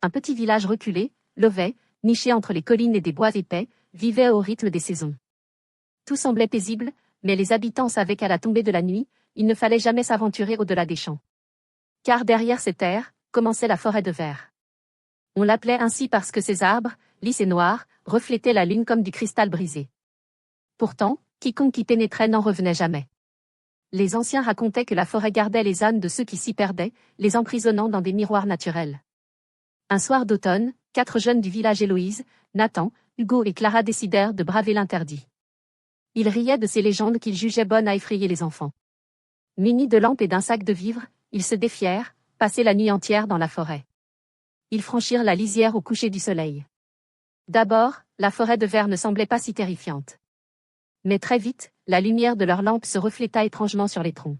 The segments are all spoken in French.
Un petit village reculé, Lovay, niché entre les collines et des bois épais, vivait au rythme des saisons. Tout semblait paisible, mais les habitants savaient qu'à la tombée de la nuit, il ne fallait jamais s'aventurer au-delà des champs. Car derrière ces terres, commençait la forêt de verre. On l'appelait ainsi parce que ses arbres, lisses et noirs, reflétaient la lune comme du cristal brisé. Pourtant, quiconque y pénétrait n'en revenait jamais. Les anciens racontaient que la forêt gardait les ânes de ceux qui s'y perdaient, les emprisonnant dans des miroirs naturels. Un soir d'automne, 4 jeunes du village Héloïse, Nathan, Hugo et Clara décidèrent de braver l'interdit. Ils riaient de ces légendes qu'ils jugeaient bonnes à effrayer les enfants. Munis de lampes et d'un sac de vivres, ils se défièrent, passaient la nuit entière dans la forêt. Ils franchirent la lisière au coucher du soleil. D'abord, la forêt de verre ne semblait pas si terrifiante. Mais très vite, la lumière de leurs lampes se refléta étrangement sur les troncs.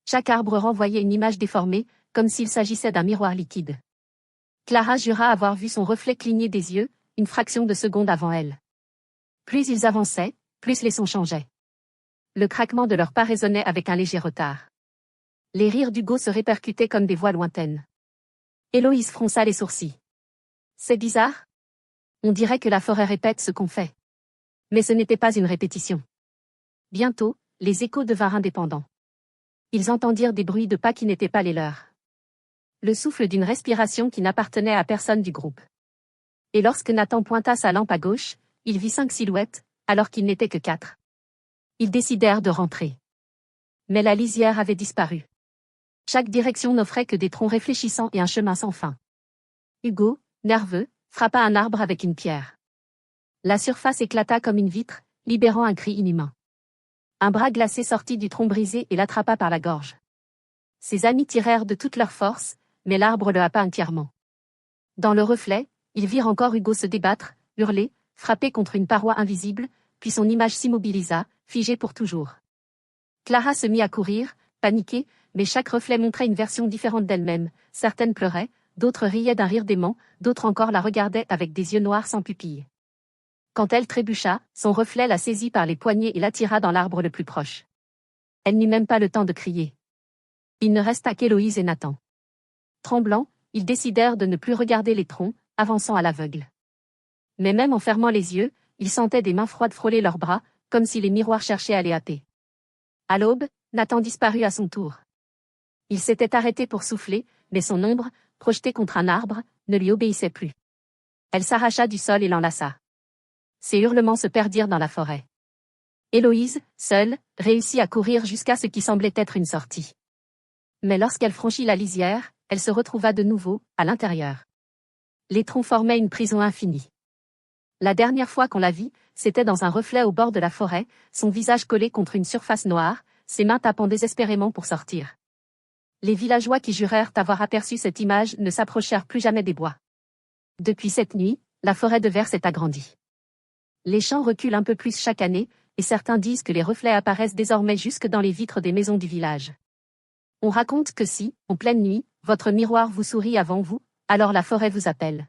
Chaque arbre renvoyait une image déformée, comme s'il s'agissait d'un miroir liquide. Clara jura avoir vu son reflet cligner des yeux, une fraction de seconde avant elle. Plus ils avançaient, plus les sons changeaient. Le craquement de leurs pas résonnait avec un léger retard. Les rires d'Hugo se répercutaient comme des voix lointaines. Héloïse fronça les sourcils. C'est bizarre. On dirait que la forêt répète ce qu'on fait. Mais ce n'était pas une répétition. Bientôt, les échos devinrent indépendants. Ils entendirent des bruits de pas qui n'étaient pas les leurs. Le souffle d'une respiration qui n'appartenait à personne du groupe. Et lorsque Nathan pointa sa lampe à gauche, il vit 5 silhouettes, alors qu'il n'était que 4. Ils décidèrent de rentrer. Mais la lisière avait disparu. Chaque direction n'offrait que des troncs réfléchissants et un chemin sans fin. Hugo, nerveux, frappa un arbre avec une pierre. La surface éclata comme une vitre, libérant un cri inhumain. Un bras glacé sortit du tronc brisé et l'attrapa par la gorge. Ses amis tirèrent de toute leur force, mais l'arbre le happa entièrement. Dans le reflet, ils virent encore Hugo se débattre, hurler, frapper contre une paroi invisible, puis son image s'immobilisa, figée pour toujours. Clara se mit à courir, paniquée, mais chaque reflet montrait une version différente d'elle-même, certaines pleuraient, d'autres riaient d'un rire dément, d'autres encore la regardaient avec des yeux noirs sans pupille. Quand elle trébucha, son reflet la saisit par les poignets et l'attira dans l'arbre le plus proche. Elle n'eut même pas le temps de crier. Il ne resta qu'Héloïse et Nathan. Tremblants, ils décidèrent de ne plus regarder les troncs, avançant à l'aveugle. Mais même en fermant les yeux, ils sentaient des mains froides frôler leurs bras, comme si les miroirs cherchaient à les happer. À l'aube, Nathan disparut à son tour. Il s'était arrêté pour souffler, mais son ombre, projetée contre un arbre, ne lui obéissait plus. Elle s'arracha du sol et l'enlaça. Ses hurlements se perdirent dans la forêt. Héloïse, seule, réussit à courir jusqu'à ce qui semblait être une sortie. Mais lorsqu'elle franchit la lisière, elle se retrouva de nouveau, à l'intérieur. Les troncs formaient une prison infinie. La dernière fois qu'on la vit, c'était dans un reflet au bord de la forêt, son visage collé contre une surface noire, ses mains tapant désespérément pour sortir. Les villageois qui jurèrent avoir aperçu cette image ne s'approchèrent plus jamais des bois. Depuis cette nuit, la forêt de verre s'est agrandie. Les champs reculent un peu plus chaque année, et certains disent que les reflets apparaissent désormais jusque dans les vitres des maisons du village. On raconte que si, en pleine nuit, votre miroir vous sourit avant vous, alors la forêt vous appelle.